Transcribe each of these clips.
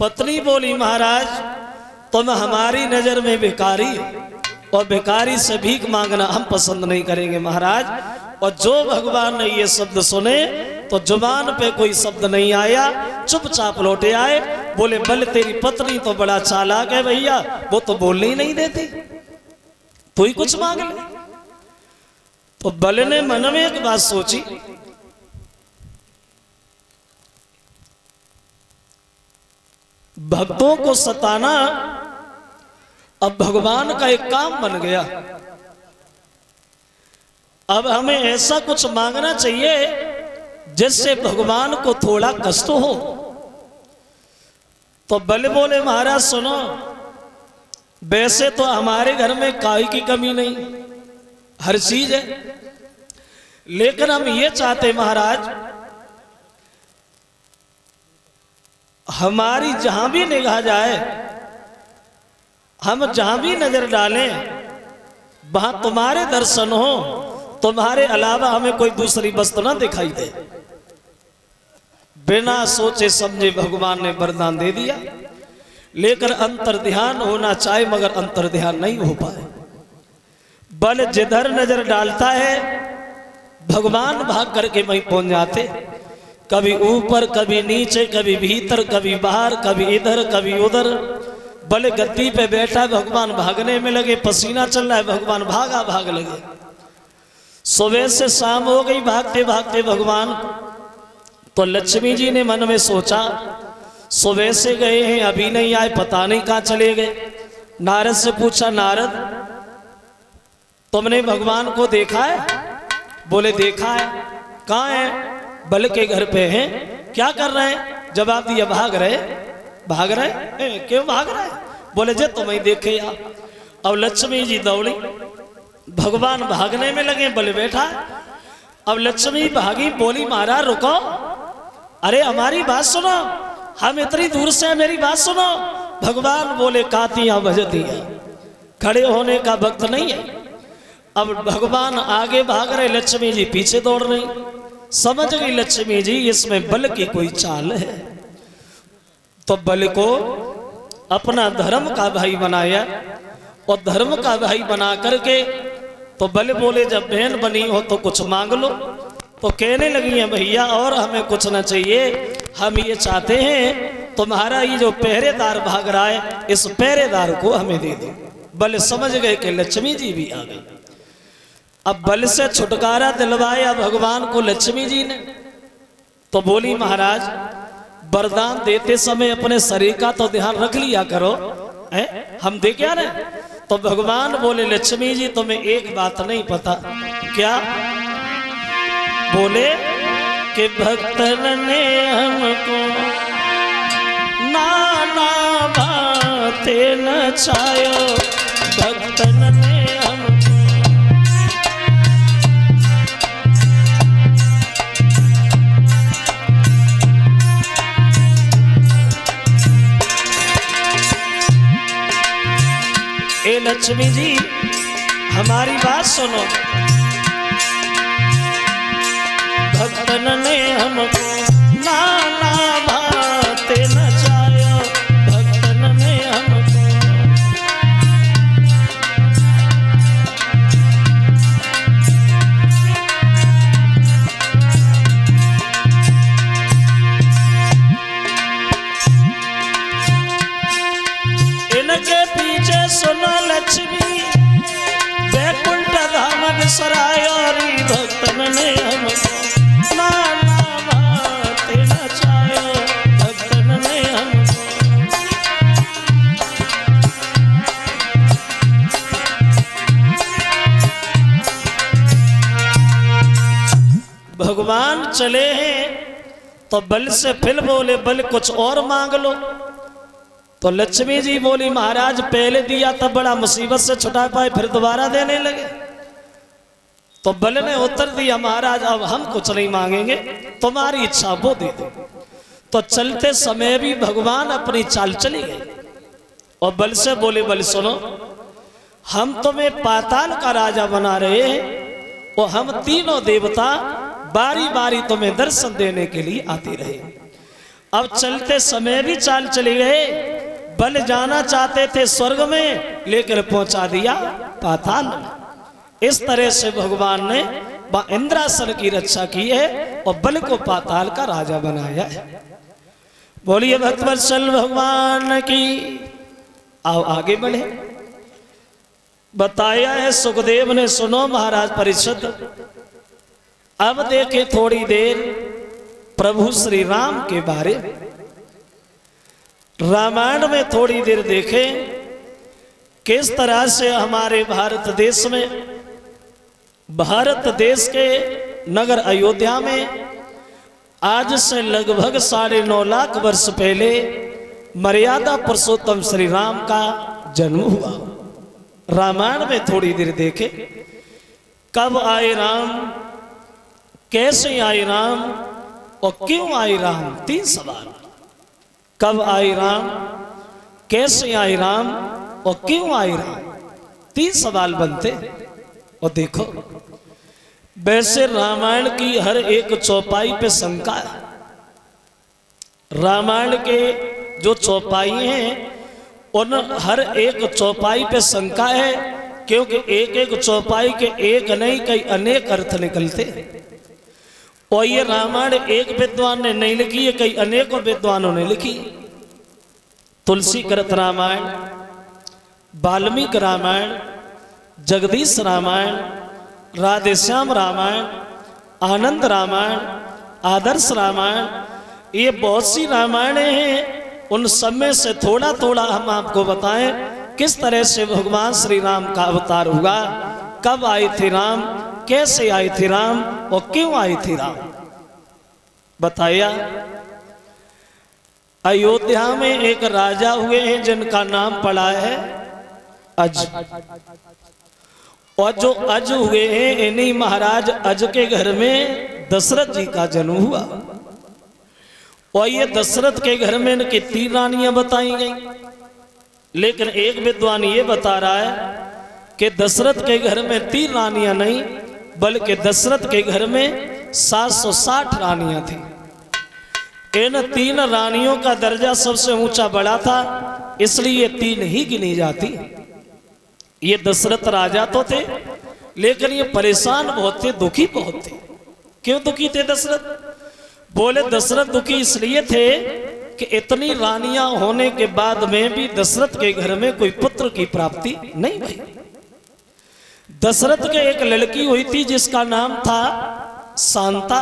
पत्नी बोली महाराज तुम हमारी नजर में भिखारी और भिखारी से भीख मांगना हम पसंद नहीं करेंगे महाराज। और जो भगवान ने ये शब्द सुने तो जुबान पे कोई शब्द नहीं आया, चुपचाप लौटे आए। बोले बल तेरी पत्नी तो बड़ा चालाक है भैया, वो तो बोलने ही नहीं देती, तू ही कुछ मांग ले। तो बल ने मन में एक बात सोची, भक्तों को सताना अब भगवान का एक काम बन गया। अब हमें ऐसा कुछ मांगना चाहिए जिससे भगवान को थोड़ा कष्ट हो। तो बल बोले महाराज सुनो, वैसे तो हमारे घर में काय की कमी नहीं, हर चीज है, लेकिन हम ये चाहते महाराज हमारी जहां भी निगाह जाए, हम जहां भी नजर डालें वहां तुम्हारे दर्शन हो, तुम्हारे अलावा हमें कोई दूसरी वस्तु ना दिखाई दे। बिना सोचे समझे भगवान ने वरदान दे दिया, लेकिन अंतर ध्यान होना चाहिए, मगर अंतर ध्यान नहीं हो पाए। बल जिधर नजर डालता है भगवान भाग करके वहीं पहुंच जाते, कभी ऊपर कभी नीचे, कभी भीतर कभी बाहर, कभी इधर कभी उधर। बल गद्दी पे बैठा, भगवान भागने में लगे, पसीना चल रहा है, भगवान भाग लगे। सुबह से शाम हो गई भागते भागते भगवान। तो लक्ष्मी जी ने मन में सोचा सुबह से गए हैं अभी नहीं आए, पता नहीं कहां चले गए। नारद से पूछा, नारद तुमने भगवान को देखा है? बोले देखा है। कहां है? बल के घर पे हैं। क्या कर रहे हैं? जवाब दिया भाग रहे। क्यों भाग रहे? बोले जे तुम्हें देखे आप। अब लक्ष्मी जी दौड़ी, भगवान भागने में लगे, बल बैठा। अब लक्ष्मी भागी, बोली महाराज रुको, अरे हमारी बात सुनो, हम इतनी दूर से हैं, मेरी बात सुनो। भगवान बोले कातियां बजतियां, खड़े होने का वक्त नहीं है। अब भगवान आगे भाग रहे, लक्ष्मी जी पीछे दौड़ रही। समझ गई लक्ष्मी जी इसमें बल की कोई चाल है। तो बल को अपना धर्म का भाई बनाया, और धर्म का भाई बना करके तो बल बोले जब बहन बनी हो तो कुछ मांग लो। तो कहने लगी है भैया और हमें कुछ ना चाहिए, हम ये चाहते हैं तुम्हारा ये जो पहरेदार भाग रहा है इस पहरेदार को हमें दे दो। बल समझ गए कि लक्ष्मी जी भी आ गई। अब बल से छुटकारा दिलवाया भगवान को लक्ष्मी जी ने। तो बोली महाराज वरदान देते समय अपने शरीर का तो ध्यान रख लिया करो, हम दे क्या रहे। तो भगवान बोले लक्ष्मी जी तुम्हें एक बात नहीं पता। क्या? बोले कि भक्तन ने हमको नाना बातें नचायो, भक्तन ने हमको ए लक्ष्मी जी हमारी बात सुनो, भक्तन ने हमको नाना बातें नचायो, भक्तन ने हमको इनके पीछे सुनो लक्ष्मी वैकुंठ धाम विसरायो, भक्तन ने हमको नाना बातें नचायो, भक्तन ने हमको भगवान चले हैं। तो बल से फिर बोले बल कुछ और मांग लो। तो लक्ष्मी जी बोली महाराज पहले दिया तब बड़ा मुसीबत से छुटा पाए, फिर दोबारा देने लगे। तो बल ने उत्तर दिया महाराज अब हम कुछ नहीं मांगेंगे, तुम्हारी इच्छा वो दे दो। तो चलते समय भी भगवान अपनी चाल चली गई और बल से बोले बल सुनो, हम तुम्हें पाताल का राजा बना रहे हैं और हम तीनों देवता बारी बारी तुम्हें दर्शन देने के लिए आते रहे। अब चलते समय भी चाल चले गए। बल जाना चाहते थे स्वर्ग में, लेकर पहुंचा दिया पाताल में। इस तरह से भगवान ने इंद्रासन की रक्षा की है और बल को पाताल का राजा बनाया है। बोलिए भक्तवत्सल भगवान की। आओ आगे बढ़े। बताया है सुखदेव ने, सुनो महाराज परिषद। अब देखे थोड़ी देर प्रभु श्री राम के बारे में। रामायण में थोड़ी देर देखें किस तरह से हमारे भारत देश में, भारत देश के नगर अयोध्या में आज से लगभग 9.5 लाख वर्ष पहले मर्यादा पुरुषोत्तम श्री राम का जन्म हुआ। रामायण में थोड़ी देर देखे कब आए राम, कैसे आए राम और क्यों आए राम। 3 सवाल। कब आए राम, कैसे आए राम और क्यों आए राम। 3 सवाल बनते। और देखो वैसे रामायण की हर एक चौपाई पे शंका है। रामायण के जो चौपाई हैं उन हर एक चौपाई पे शंका है, क्योंकि एक एक चौपाई के एक नहीं कई अनेक अर्थ निकलते। और ये रामायण एक विद्वान ने नहीं लिखी है, कई अनेकों विद्वानों ने लिखी। तुलसी कृत रामायण, वाल्मीकि रामायण, जगदीश रामायण, राधेश्याम रामायण, आनंद रामायण, आदर्श रामायण, ये बहुत सी रामायणें हैं। उन सब में से थोड़ा थोड़ा हम आपको बताएं किस तरह से भगवान श्री राम का अवतार हुआ, कब आए थे राम, कैसे आए थे राम और क्यों आए थे राम। बताया अयोध्या में एक राजा हुए हैं जिनका नाम पड़ा है अज। और जो अज हुए हैं इन्हीं महाराज अज के घर में दशरथ जी का जन्म हुआ। और ये दशरथ के घर में इनकी 3 रानियां बताई गई, लेकिन एक विद्वान ये बता रहा है कि दशरथ के घर में 3 रानियां नहीं, बल्कि दशरथ के घर में 760 रानियां थी। इन 3 रानियों का दर्जा सबसे ऊंचा बड़ा था, इसलिए 3 ही गिनी जाती। ये दशरथ राजा तो थे, लेकिन ये परेशान बहुत थे, दुखी बहुत थे। क्यों दुखी थे दशरथ? बोले दशरथ दुखी इसलिए थे कि इतनी रानियां होने के बाद में भी दशरथ के घर में कोई पुत्र की प्राप्ति नहीं हुई। दशरथ के एक लड़की हुई थी जिसका नाम था शांता।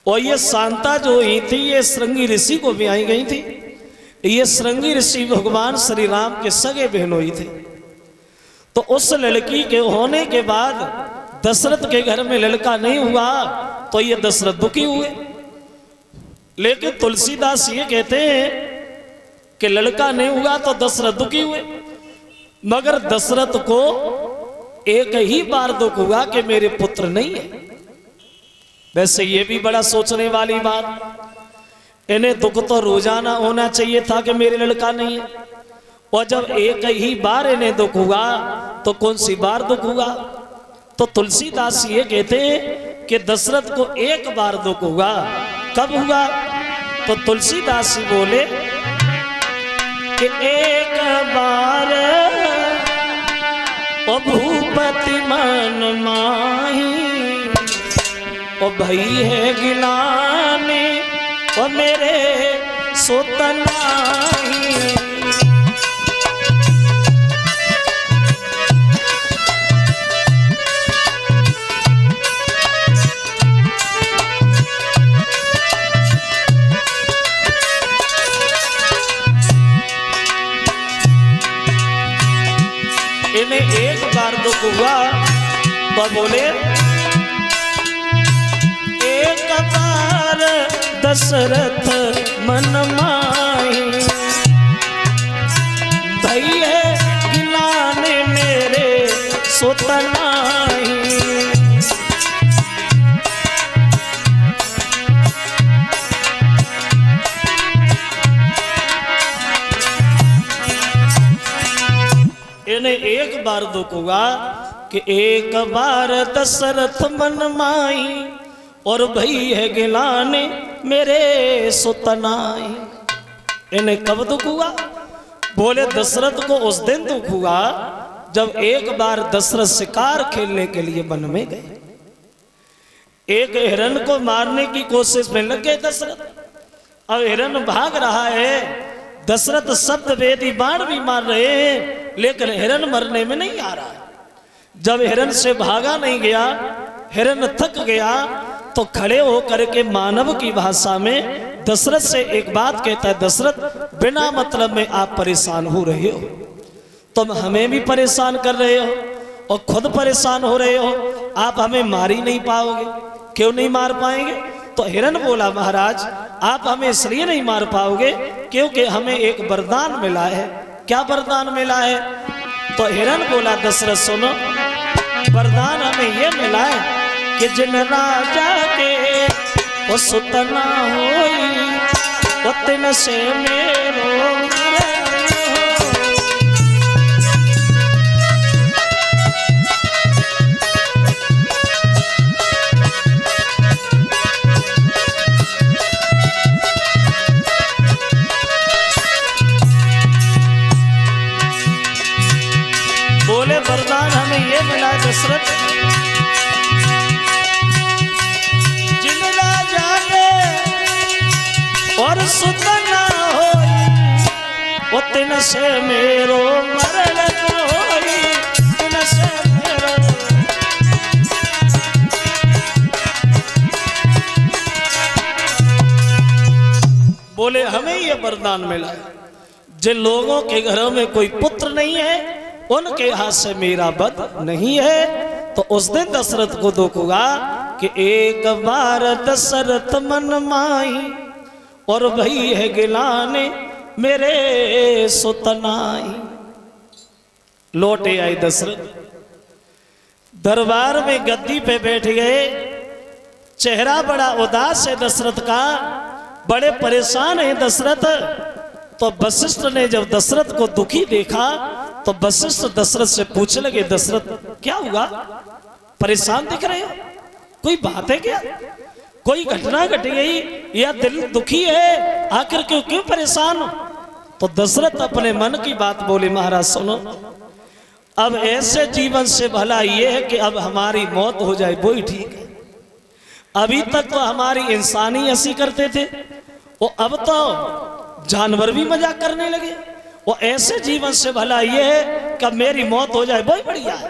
और ये शांता जो हुई थी ये श्रृंगी ऋषि को ब्याही गई थी। ये श्रृंगी ऋषि भगवान श्री राम के सगे बहन हुई थे। तो उस लड़की के होने के बाद दशरथ के घर में लड़का नहीं हुआ, तो ये दशरथ दुखी हुए। लेकिन तुलसीदास ये कहते हैं कि लड़का नहीं हुआ तो दशरथ दुखी हुए, मगर दशरथ को एक ही बार दुख हुआ कि मेरे पुत्र नहीं है। वैसे ये भी बड़ा सोचने वाली बात, इन्हें दुख तो रोजाना होना चाहिए था कि मेरे लड़का नहीं है। और जब एक ही बार इन्हें दुख हुआ तो कौन सी बार दुख हुआ। तो तुलसीदास ये कहते हैं कि दशरथ को एक बार दुख हुआ। कब हुआ? तो तुलसीदास बोले कि एक बार ओ भूपति मन माही, ओ भई है गिलानी ओ मेरे सोतनाही। इन्हें एक बार दुख हुआ तो बोले एक बार दशरथ मन माही, भई है गिलाने मेरे सोतनाही। इन्हें एक बार दुख हुआ कि एक बार दशरथ मन माई और भई है गिलाने मेरे सुतनाई। इन्हें कब दुख हुआ? बोले दशरथ को उस दिन दुख हुआ जब एक बार दशरथ शिकार खेलने के लिए वन में गए। एक हिरण को मारने की कोशिश में लग गए दशरथ। अब हिरण भाग रहा है, दशरथ शब्द वेदी बाण भी मार रहे हैं, लेकिन हिरण मरने में नहीं आ रहा है। जब हिरण से भागा नहीं गया, हिरण थक गया, तो खड़े होकर के मानव की भाषा में दशरथ से एक बात कहता है, दशरथ बिना मतलब में आप परेशान हो रहे हो, तुम हमें भी परेशान कर रहे हो और खुद परेशान हो रहे हो, आप हमें मार ही नहीं पाओगे। क्यों नहीं मार पाएंगे? तो हिरण बोला, महाराज आप हमें इसलिए नहीं मार पाओगे क्योंकि हमें एक वरदान मिला है। क्या वरदान मिला है? तो हिरण बोला, दशरथ सुनो, वरदान हमें ये मिला है कि जिन राजा के वो सुतना होई वो तिन से मेरो बोले वरदान हमें ये मिला दशरथ, जिन राजा के और सुतना होई वो तिन से मेरो मरण होई, तिन से मेरो। बोले हमें ये वरदान मिला है, जिन लोगों के घरों में कोई पुत्र नहीं है उनके हाथ से मेरा वध नहीं है। तो उस दिन दशरथ को दुख हुआ कि एक बार दशरथ मन माई और भई है गिलाने मेरे सुतनाई। लौटे आए दशरथ, दरबार में गद्दी पे बैठ गए, चेहरा बड़ा उदास है दशरथ का, बड़े परेशान है दशरथ। तो वशिष्ठ ने जब दशरथ को दुखी देखा तो वशिष्ठ दशरथ से पूछने लगे, दशरथ क्या हुआ, परेशान दिख रहे हो, कोई बात है क्या, कोई घटना घट गई या दिल दुखी है, आखिर क्यों परेशान हो? तो दशरथ अपने मन की बात बोले, महाराज सुनो, अब ऐसे जीवन से भला ये है कि अब हमारी मौत हो जाए वो ही ठीक है। अभी तक तो हमारी इंसानी हंसी करते थे, वो अब तो जानवर भी मजाक करने लगे। वो ऐसे जीवन से भला ये है कि मेरी मौत हो जाए वही बढ़िया है।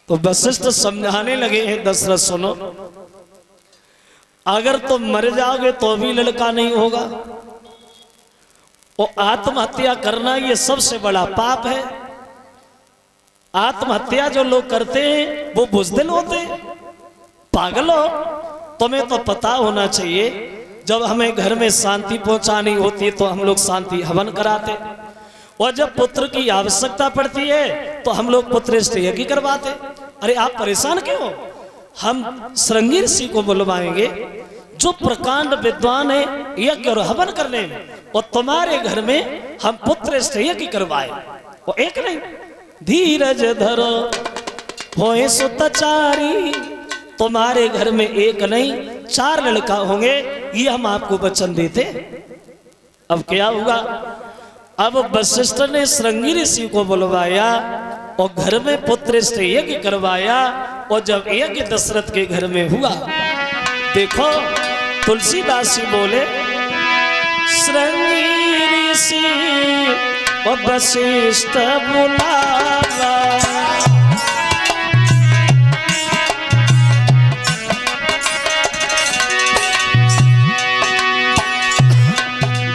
तो वशिष्ठ समझाने लगे हैं, दशरथ सुनो, अगर तुम मर जाओगे तो भी लड़का नहीं होगा, वो आत्महत्या करना ये सबसे बड़ा पाप है। आत्महत्या जो लोग करते हैं वो बुज़दिल होते हैं, पागल हो। तुम्हें तो पता होना चाहिए, जब हमें घर में शांति पहुंचानी होती है तो हम लोग शांति हवन कराते, और जब पुत्र की आवश्यकता पड़ती है तो हम लोग पुत्र यज्ञ करवाते। अरे आप परेशान क्यों हो? हम श्रृंगी ऋषि को बुलवाएंगे जो प्रकांड विद्वान है यज्ञ और हवन करने में, और तुम्हारे घर में हम पुत्र यज्ञ करवाए। वो एक नहीं, धीरज धरो होए सुतचारी, तुम्हारे घर में एक नहीं 4 लड़का होंगे, ये हम आपको वचन देते। अब क्या हुआ? अब वशिष्ठ ने श्रृंगी ऋषि को बुलवाया और घर में पुत्र यज्ञ करवाया, और जब यज्ञ दशरथ के घर में हुआ, देखो तुलसीदास जी बोले, श्रृंगी ऋषि और वशिष्ठ बुलावा,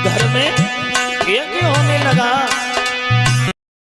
घर में यज्ञ होने लगा।